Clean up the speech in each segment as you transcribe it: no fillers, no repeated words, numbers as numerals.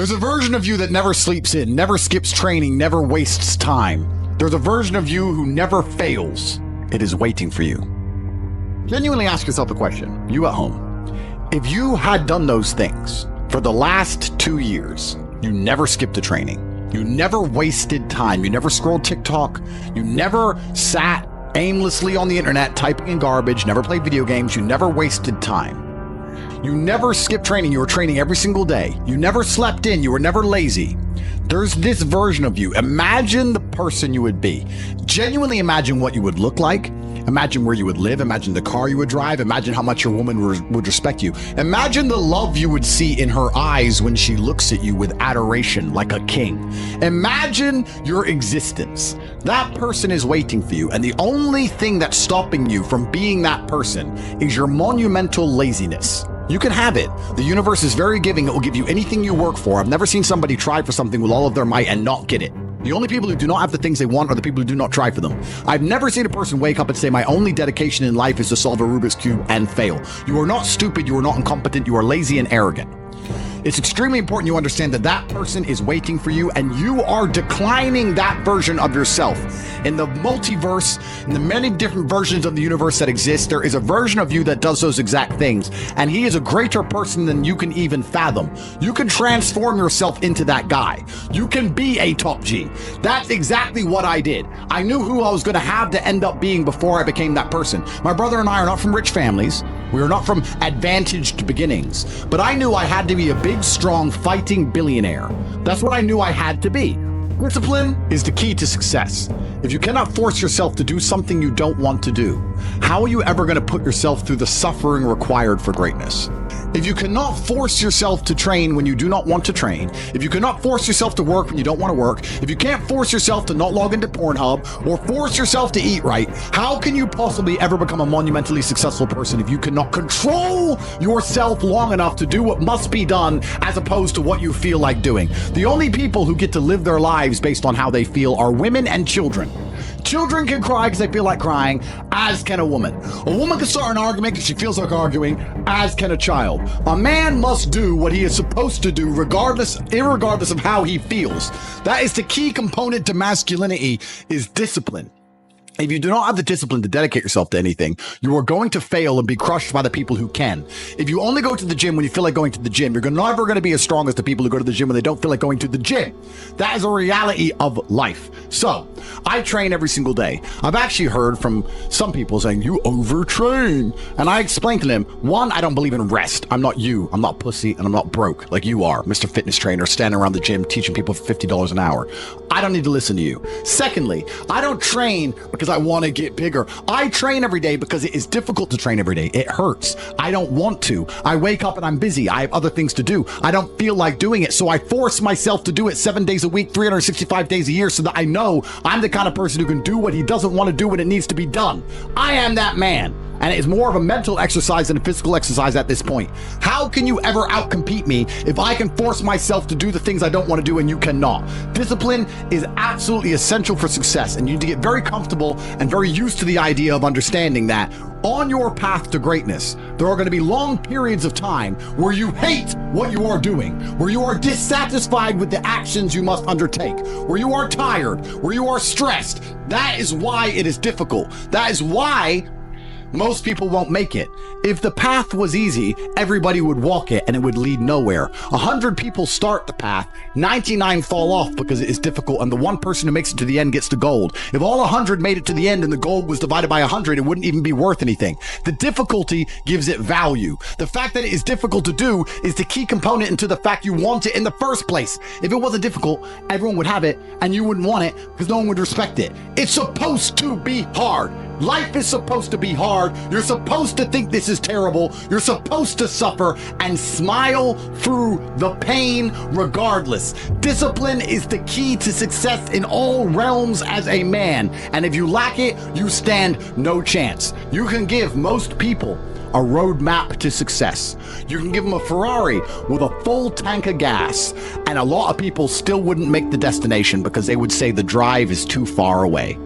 There's a version of you that never sleeps in, never skips training, never wastes time. There's a version of you who never fails. It is waiting for you. Genuinely ask yourself the question, you at home. If you had done those things for the last 2 years, you never skipped a training, you never wasted time, you never scrolled TikTok, you never sat aimlessly on the internet typing in garbage, never played video games, you never wasted time. You never skipped training, you were training every single day. You never slept in, you were never lazy. There's this version of you. Imagine the person you would be. Genuinely imagine what you would look like. Imagine where you would live. Imagine the car you would drive. Imagine how much your woman would respect you. Imagine the love you would see in her eyes when she looks at you with adoration like a king. Imagine your existence. That person is waiting for you, and the only thing that's stopping you from being that person is your monumental laziness. You can have it. The universe is very giving. It will give you anything you work for. I've never seen somebody try for something with all of their might and not get it. The only people who do not have the things they want are the people who do not try for them. I've never seen a person wake up and say, my only dedication in life is to solve a Rubik's Cube and fail. You are not stupid. You are not incompetent. You are lazy and arrogant. It's extremely important you understand that that person is waiting for you, and you are declining that version of yourself. In the multiverse, in the many different versions of the universe that exist, there is a version of you that does those exact things, and he is a greater person than you can even fathom. You can transform yourself into that guy. You can be a top G. That's exactly what I did. I knew who I was going to have to end up being before I became that person. My brother and I are not from rich families. We are not from advantaged beginnings, but I knew I had to be a big, strong, fighting billionaire. That's what I knew I had to be. Discipline is the key to success. If you cannot force yourself to do something you don't want to do, how are you ever going to put yourself through the suffering required for greatness? If you cannot force yourself to train when you do not want to train, if you cannot force yourself to work when you don't want to work, if you can't force yourself to not log into Pornhub or force yourself to eat right, how can you possibly ever become a monumentally successful person if you cannot control yourself long enough to do what must be done as opposed to what you feel like doing? The only people who get to live their lives based on how they feel are women and children. Children can cry because they feel like crying, as can a woman. A woman can start an argument because she feels like arguing, as can a child. A man must do what he is supposed to do irregardless of how he feels. That is the key component to masculinity, is discipline. If you do not have the discipline to dedicate yourself to anything, you are going to fail and be crushed by the people who can. If you only go to the gym when you feel like going to the gym, you're never going to be as strong as the people who go to the gym when they don't feel like going to the gym. That is a reality of life. So, I train every single day. I've actually heard from some people saying, you overtrain. And I explained to them, one, I don't believe in rest. I'm not you. I'm not pussy, and I'm not broke like you are, Mr. Fitness Trainer, standing around the gym teaching people for $50 an hour. I don't need to listen to you. Secondly, I don't train because I want to get bigger. I train every day because it is difficult to train every day. It hurts. I don't want to. I wake up and I'm busy. I have other things to do. I don't feel like doing it. So I force myself to do it 7 days a week, 365 days a year, so that I know I'm the kind of person who can do what he doesn't want to do when it needs to be done. I am that man. And it is more of a mental exercise than a physical exercise at this point. How can you ever outcompete me if I can force myself to do the things I don't want to do and you cannot? Discipline is absolutely essential for success, and you need to get very comfortable and very used to the idea of understanding that on your path to greatness, there are going to be long periods of time where you hate what you are doing, where you are dissatisfied with the actions you must undertake, where you are tired, where you are stressed. That is why it is difficult. That is why most people won't make it. If the path was easy, everybody would walk it and it would lead nowhere. 100 people start the path, 99 fall off because it is difficult, and the one person who makes it to the end gets the gold. If all 100 made it to the end and the gold was divided by 100, it wouldn't even be worth anything. The difficulty gives it value. The fact that it is difficult to do is the key component into the fact you want it in the first place. If it wasn't difficult, everyone would have it and you wouldn't want it because no one would respect it. It's supposed to be hard. Life is supposed to be hard. You're supposed to think this is terrible. You're supposed to suffer and smile through the pain regardless. Discipline is the key to success in all realms as a man. And if you lack it, you stand no chance. You can give most people a roadmap to success. You can give them a Ferrari with a full tank of gas, and a lot of people still wouldn't make the destination because they would say the drive is too far away.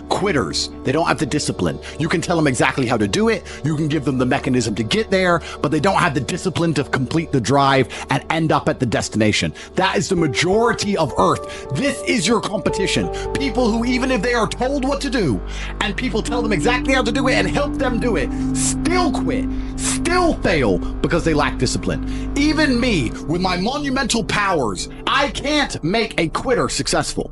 Quitters, they don't have the discipline. You can tell them exactly how to do it. You can give them the mechanism to get there, but they don't have the discipline to complete the drive and end up at the destination. That is the majority of Earth. This is your competition. People who, even if they are told what to do and people tell them exactly how to do it and help them do it, still quit, still fail because they lack discipline. Even me, with my monumental powers, I can't make a quitter successful.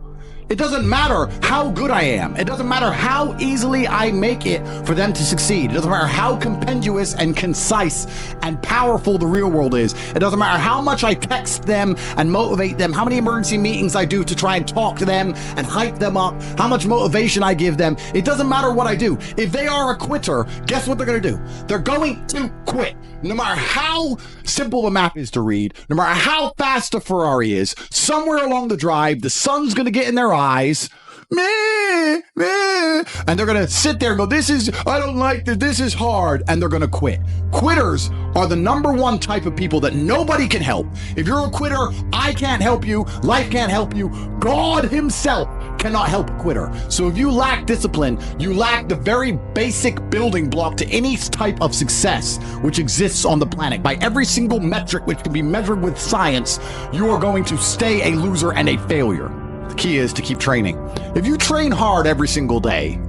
It doesn't matter how good I am. It doesn't matter how easily I make it for them to succeed. It doesn't matter how compendious and concise and powerful the real world is. It doesn't matter how much I text them and motivate them, how many emergency meetings I do to try and talk to them and hype them up, how much motivation I give them. It doesn't matter what I do. If they are a quitter, guess what they're going to do? They're going to quit. No matter how simple the map is to read, no matter how fast a Ferrari is, somewhere along the drive, the sun's going to get in their eyes, meh, meh, and they're going to sit there and go, I don't like this, this is hard, and they're going to quit. Quitters are the number one type of people that nobody can help. If you're a quitter, I can't help you, life can't help you, God himself cannot help a quitter. So if you lack discipline, you lack the very basic building block to any type of success which exists on the planet. By every single metric which can be measured with science, you are going to stay a loser and a failure. The key is to keep training. If you train hard every single day,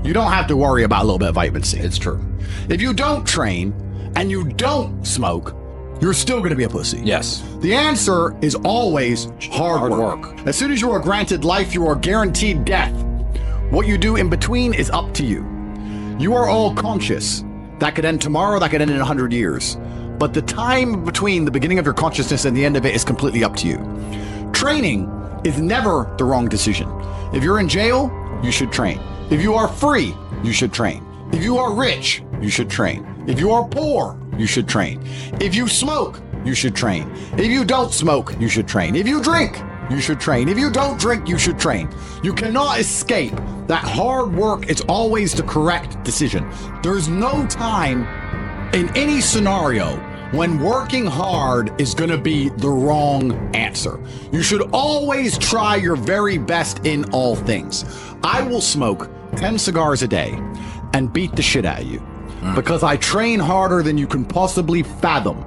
you don't have to worry about a little bit of vitamin C. It's true. If you don't train and you don't smoke, you're still going to be a pussy. Yes. The answer is always hard work. As soon as you are granted life, you are guaranteed death. What you do in between is up to you. You are all conscious. That could end tomorrow, that could end in 100 years. But the time between the beginning of your consciousness and the end of it is completely up to you. Training is never the wrong decision. If you're in jail, you should train. If you are free, you should train. If you are rich, you should train. If you are poor, you should train. If you smoke, you should train. If you don't smoke, you should train. If you drink, you should train. If you don't drink, you should train. You cannot escape that hard work is always the correct decision. There's no time in any scenario when working hard is going to be the wrong answer. You should always try your very best in all things. I will smoke 10 cigars a day and beat the shit out of you because I train harder than you can possibly fathom.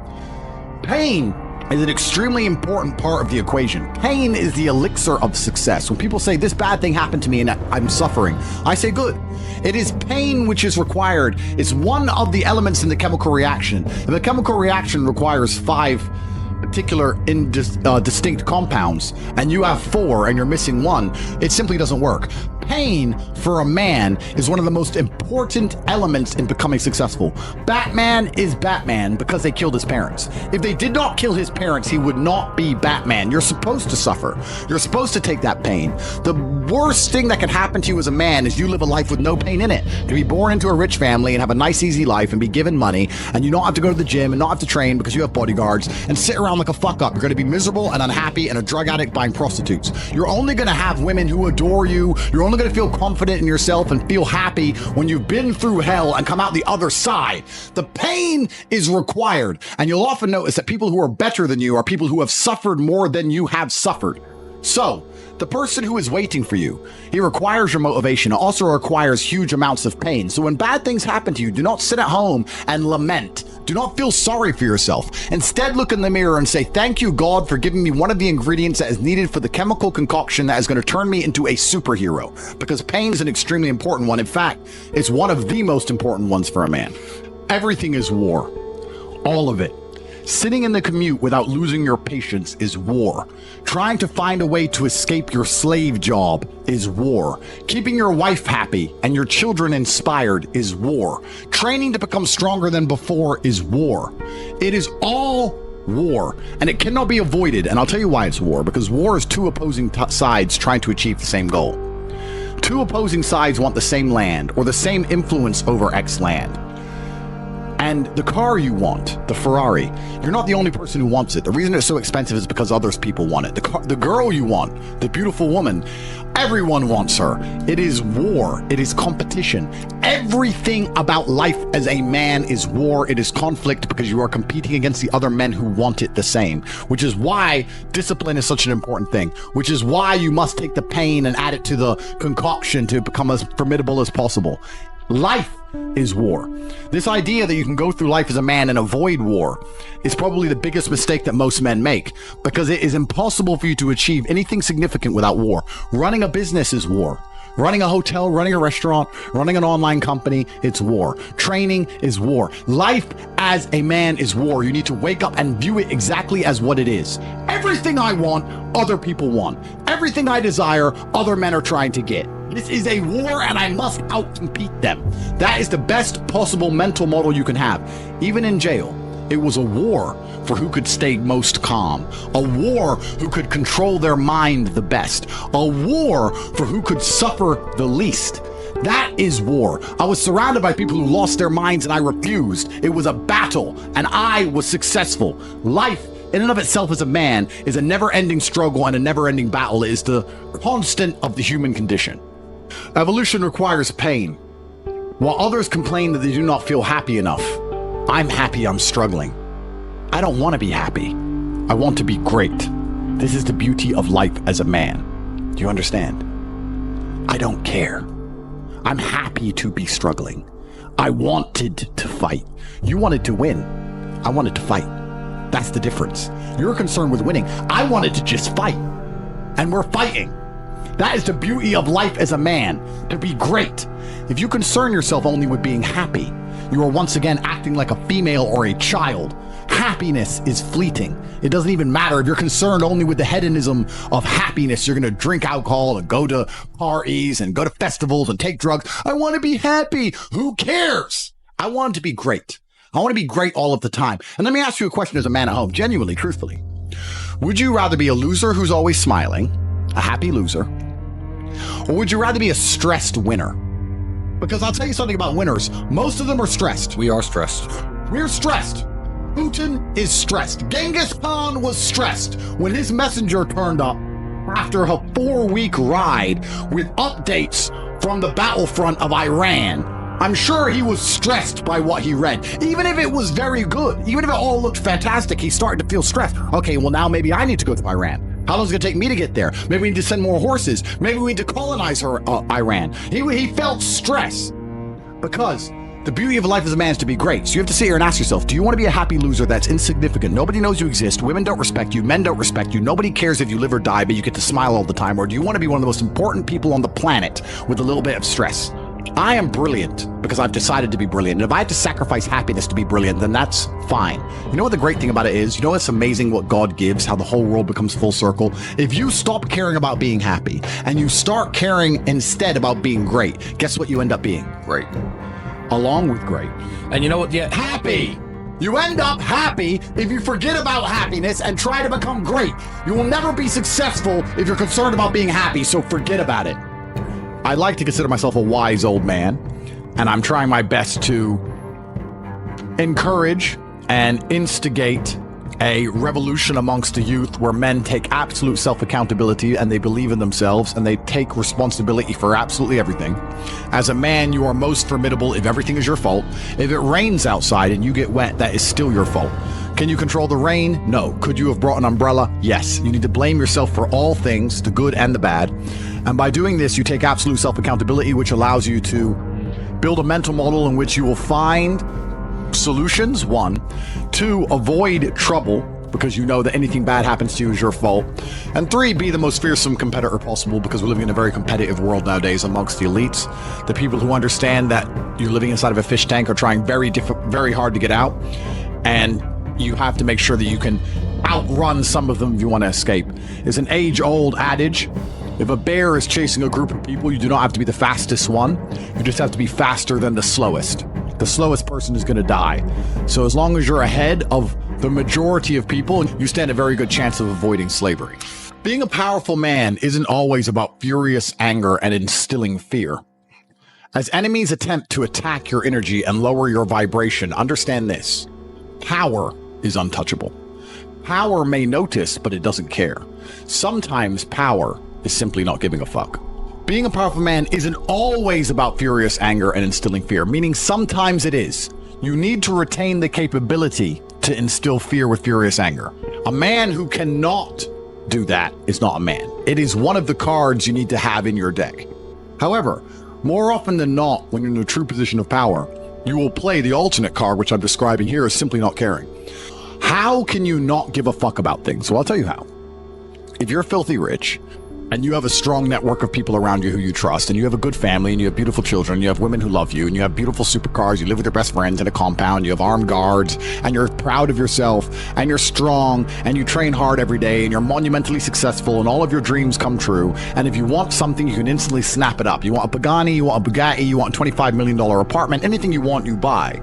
Pain is an extremely important part of the equation. Pain is the elixir of success. When people say this bad thing happened to me and I'm suffering, I say good. It is pain which is required. It's one of the elements in the chemical reaction. If a chemical reaction requires 5 particular distinct compounds and you have 4 and you're missing 1, it simply doesn't work. Pain for a man is one of the most important elements in becoming successful. Batman is Batman because they killed his parents. If they did not kill his parents, he would not be Batman. You're supposed to suffer. You're supposed to take that pain. The worst thing that can happen to you as a man is you live a life with no pain in it. To be born into a rich family and have a nice, easy life and be given money, and you don't have to go to the gym and not have to train because you have bodyguards and sit around like a fuck up. You're going to be miserable and unhappy and a drug addict buying prostitutes. You're only going to have women who adore you. You're only going to feel confident in yourself and feel happy when you've been through hell and come out the other side. The pain is required. And you'll often notice that people who are better than you are people who have suffered more than you have suffered. So, the person who is waiting for you, he requires your motivation. It also requires huge amounts of pain. So when bad things happen to you, do not sit at home and lament. Do not feel sorry for yourself. Instead, look in the mirror and say, thank you, God, for giving me one of the ingredients that is needed for the chemical concoction that is going to turn me into a superhero. Because pain is an extremely important one. In fact, it's one of the most important ones for a man. Everything is war. All of it. Sitting in the commute without losing your patience is war. Trying to find a way to escape your slave job is war. Keeping your wife happy and your children inspired is war. Training to become stronger than before is war. It is all war, and it cannot be avoided. And I'll tell you why it's war, because war is 2 opposing sides trying to achieve the same goal. 2 opposing sides want the same land or the same influence over X land. And the car you want, the Ferrari, you're not the only person who wants it. The reason it's so expensive is because others people want it. The girl you want, the beautiful woman, everyone wants her. It is war. It is competition. Everything about life as a man is war. It is conflict because you are competing against the other men who want it the same, which is why discipline is such an important thing, which is why you must take the pain and add it to the concoction to become as formidable as possible. Life is war. This idea that you can go through life as a man and avoid war is probably the biggest mistake that most men make, because it is impossible for you to achieve anything significant without war. Running a business is war. Running a hotel, running a restaurant, running an online company, it's war. Training is war. Life as a man is war. You need to wake up and view it exactly as what it is. Everything I want, other people want. Everything I desire, other men are trying to get. This is a war and I must outcompete them. That is the best possible mental model you can have. Even in jail, it was a war for who could stay most calm. A war who could control their mind the best. A war for who could suffer the least. That is war. I was surrounded by people who lost their minds and I refused. It was a battle and I was successful. Life in and of itself as a man is a never-ending struggle and a never-ending battle. It is the constant of the human condition. Evolution requires pain. While others complain that they do not feel happy enough, I'm happy I'm struggling. I don't want to be happy. I want to be great. This is the beauty of life as a man. Do you understand? I don't care. I'm happy to be struggling. I wanted to fight. You wanted to win. I wanted to fight. That's the difference. You're concerned with winning. I wanted to just fight. And we're fighting. That is the beauty of life as a man, to be great. If you concern yourself only with being happy, you are once again acting like a female or a child. Happiness is fleeting. It doesn't even matter if you're concerned only with the hedonism of happiness. You're going to drink alcohol and go to parties and go to festivals and take drugs. I want to be happy. Who cares? I want to be great. I want to be great all of the time. And let me ask you a question as a man at home, genuinely, truthfully. Would you rather be a loser who's always smiling, a happy loser, or would you rather be a stressed winner? Because I'll tell you something about winners. Most of them are stressed. We are stressed. We're stressed. Putin is stressed. Genghis Khan was stressed when his messenger turned up after a 4-week ride with updates from the battlefront of Iran. I'm sure he was stressed by what he read. Even if it was very good, even if it all looked fantastic, he started to feel stressed. Okay, well now maybe I need to go to Iran. How long is it going to take me to get there? Maybe we need to send more horses. Maybe we need to colonize Iran. He felt stress because the beauty of life as a man is to be great. So you have to sit here and ask yourself, do you want to be a happy loser that's insignificant? Nobody knows you exist. Women don't respect you. Men don't respect you. Nobody cares if you live or die, but you get to smile all the time. Or do you want to be one of the most important people on the planet with a little bit of stress? I am brilliant because I've decided to be brilliant. And if I had to sacrifice happiness to be brilliant, then that's fine. You know what the great thing about it is? You know it's amazing what God gives, how the whole world becomes full circle? If you stop caring about being happy and you start caring instead about being great, guess what you end up being? Great. Along with great. And you know what? Yeah. Happy. You end up happy if you forget about happiness and try to become great. You will never be successful if you're concerned about being happy, so forget about it. I like to consider myself a wise old man, and I'm trying my best to encourage and instigate a revolution amongst the youth where men take absolute self-accountability and they believe in themselves and they take responsibility for absolutely everything. As a man, you are most formidable if everything is your fault. If it rains outside and you get wet, that is still your fault. Can you control the rain? No. Could you have brought an umbrella? Yes. You need to blame yourself for all things, the good and the bad. And by doing this, you take absolute self-accountability, which allows you to build a mental model in which you will find solutions, 1. 2, avoid trouble, because you know that anything bad happens to you is your fault. And 3, be the most fearsome competitor possible, because we're living in a very competitive world nowadays amongst the elites. The people who understand that you're living inside of a fish tank are trying very hard to get out. And you have to make sure that you can outrun some of them if you want to escape. It's an age-old adage. If a bear is chasing a group of people, you do not have to be the fastest one. You just have to be faster than the slowest. The slowest person is going to die. So as long as you're ahead of the majority of people, you stand a very good chance of avoiding slavery. Being a powerful man isn't always about furious anger and instilling fear. As enemies attempt to attack your energy and lower your vibration, understand this. Power is untouchable. Power may notice, but it doesn't care. Sometimes power is simply not giving a fuck. Being a powerful man isn't always about furious anger and instilling fear, meaning sometimes it is. You need to retain the capability to instill fear with furious anger. A man who cannot do that is not a man. It is one of the cards you need to have in your deck. However, more often than not, when you're in a true position of power, you will play the alternate card, which I'm describing here as simply not caring. How can you not give a fuck about things? Well, I'll tell you how. If you're filthy rich, and you have a strong network of people around you who you trust, and you have a good family, and you have beautiful children, and you have women who love you, and you have beautiful supercars, you live with your best friends in a compound, you have armed guards, and you're proud of yourself, and you're strong, and you train hard every day, and you're monumentally successful, and all of your dreams come true, and if you want something, you can instantly snap it up. You want a Pagani, you want a Bugatti, you want a $25 million apartment, anything you want, you buy.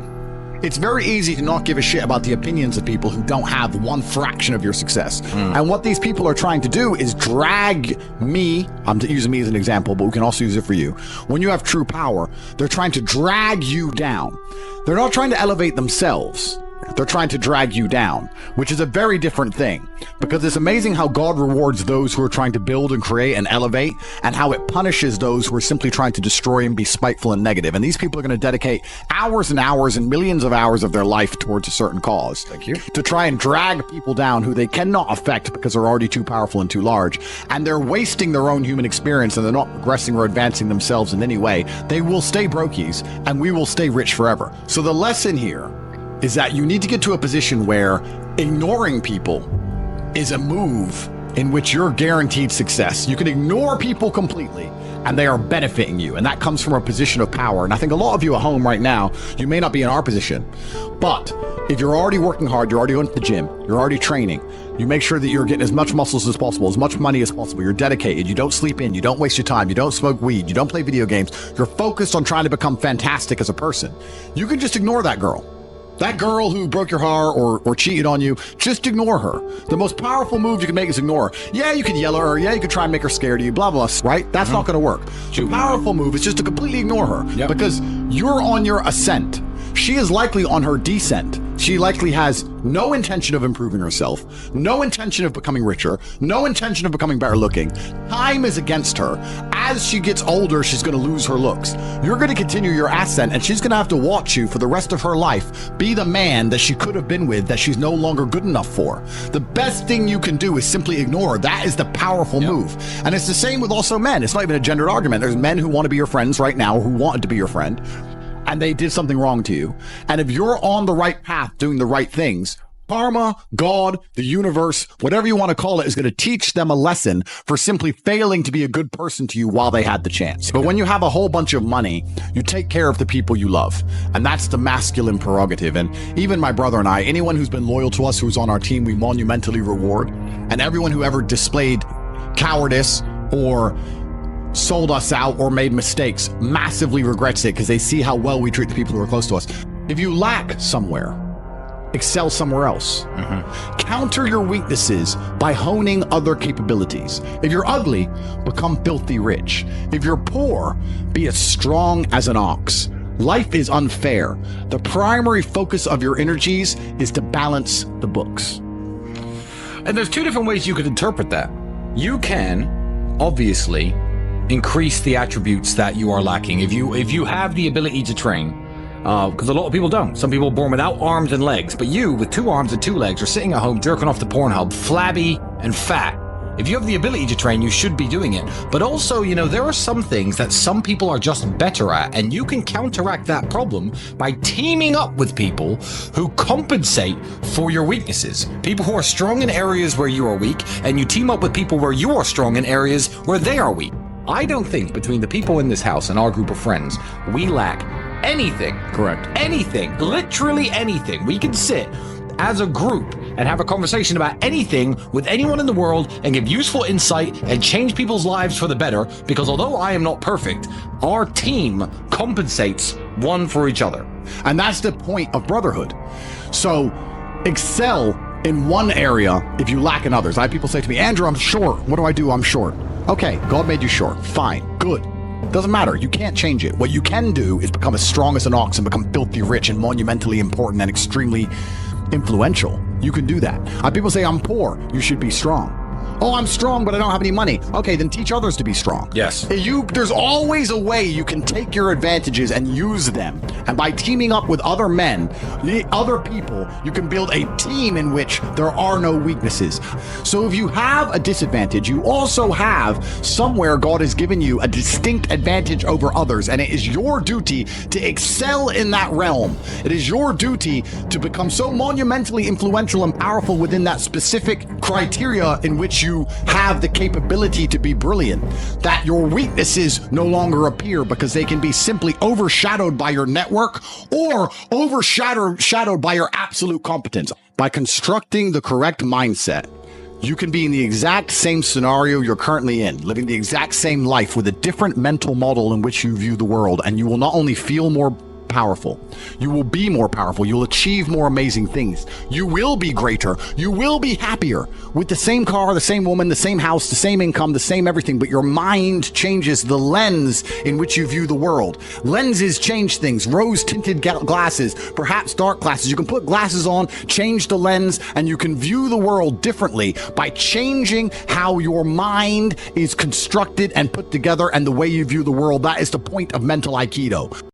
It's very easy to not give a shit about the opinions of people who don't have one fraction of your success. And what these people are trying to do is drag me, I'm using me as an example, but we can also use it for you. When you have true power, they're trying to drag you down. They're not trying to elevate themselves. They're trying to drag you down, which is a very different thing, because it's amazing how God rewards those who are trying to build and create and elevate, and how it punishes those who are simply trying to destroy and be spiteful and negative. And these people are going to dedicate hours and hours and millions of hours of their life towards a certain cause. Thank you. To try and drag people down who they cannot affect because they're already too powerful and too large. And they're wasting their own human experience, and they're not progressing or advancing themselves in any way. They will stay brokies, and we will stay rich forever. So the lesson here is that you need to get to a position where ignoring people is a move in which you're guaranteed success. You can ignore people completely and they are benefiting you. And that comes from a position of power. And I think a lot of you at home right now, you may not be in our position, but if you're already working hard, you're already going to the gym, you're already training, you make sure that you're getting as much muscles as possible, as much money as possible, you're dedicated, you don't sleep in, you don't waste your time, you don't smoke weed, you don't play video games, you're focused on trying to become fantastic as a person. You can just ignore that girl. That girl who broke your heart or cheated on you, just ignore her. The most powerful move you can make is ignore her. Yeah, you could yell at her. Yeah, you could try and make her scared of you, blah, blah, right? That's not going to work. The powerful move is just to completely ignore her because you're on your ascent. She is likely on her descent. She likely has no intention of improving herself, no intention of becoming richer, no intention of becoming better looking. Time is against her. As she gets older, she's going to lose her looks. You're going to continue your ascent, and she's going to have to watch you for the rest of her life be the man that she could have been with that she's no longer good enough for. The best thing you can do is simply ignore her. That is the powerful move. And it's the same with also men. It's not even a gendered argument. There's men who want to be your friends right now, who wanted to be your friend, and they did something wrong to you. And if you're on the right path doing the right things, karma, God, the universe, whatever you want to call it, is going to teach them a lesson for simply failing to be a good person to you while they had the chance. But when you have a whole bunch of money, you take care of the people you love. And that's the masculine prerogative. And even my brother and I, anyone who's been loyal to us, who's on our team, we monumentally reward. And everyone who ever displayed cowardice or sold us out or made mistakes massively regrets it because they see how well we treat the people who are close to us. If you lack somewhere, excel somewhere else. Counter your weaknesses by honing other capabilities. If you're ugly, become filthy rich. If you're poor, be as strong as an ox. Life is unfair. The primary focus of your energies is to balance the books. And there's two different ways you could interpret that. You can, obviously, increase the attributes that you are lacking. If you have the ability to train, because a lot of people don't. Some people are born without arms and legs, but you, with 2 arms and 2 legs, are sitting at home jerking off the Pornhub, flabby and fat. If you have the ability to train, you should be doing it. But also, you know, there are some things that some people are just better at, and you can counteract that problem by teaming up with people who compensate for your weaknesses. People who are strong in areas where you are weak, and you team up with people where you are strong in areas where they are weak. I don't think between the people in this house and our group of friends, we lack anything. Correct. Anything. Literally anything. We can sit as a group and have a conversation about anything with anyone in the world and give useful insight and change people's lives for the better, because although I am not perfect, our team compensates one for each other. And that's the point of brotherhood. So excel in one area if you lack in others. I have people say to me, Andrew, I'm short. What do I do? I'm short. Okay, God made you short. Fine. Good. Doesn't matter. You can't change it. What you can do is become as strong as an ox and become filthy rich and monumentally important and extremely influential. You can do that. People say, I'm poor. You should be strong. Oh, I'm strong, but I don't have any money. Okay, then teach others to be strong. Yes. There's always a way you can take your advantages and use them. And by teaming up with other men, other people, you can build a team in which there are no weaknesses. So if you have a disadvantage, you also have somewhere God has given you a distinct advantage over others. And it is your duty to excel in that realm. It is your duty to become so monumentally influential and powerful within that specific criteria in which you have the capability to be brilliant, that your weaknesses no longer appear because they can be simply overshadowed by your network or overshadowed by your absolute competence. By constructing the correct mindset, you can be in the exact same scenario you're currently in, living the exact same life with a different mental model in which you view the world, and you will not only feel more powerful, you will be more powerful, you'll achieve more amazing things, you will be greater, you will be happier with the same car, the same woman, the same house, the same income, the same everything, but your mind changes the lens in which you view the world. Lenses change things. Rose tinted glasses, perhaps dark glasses. You can put glasses on, change the lens, and you can view the world differently by changing how your mind is constructed and put together and the way you view the world. That is the point of mental Aikido.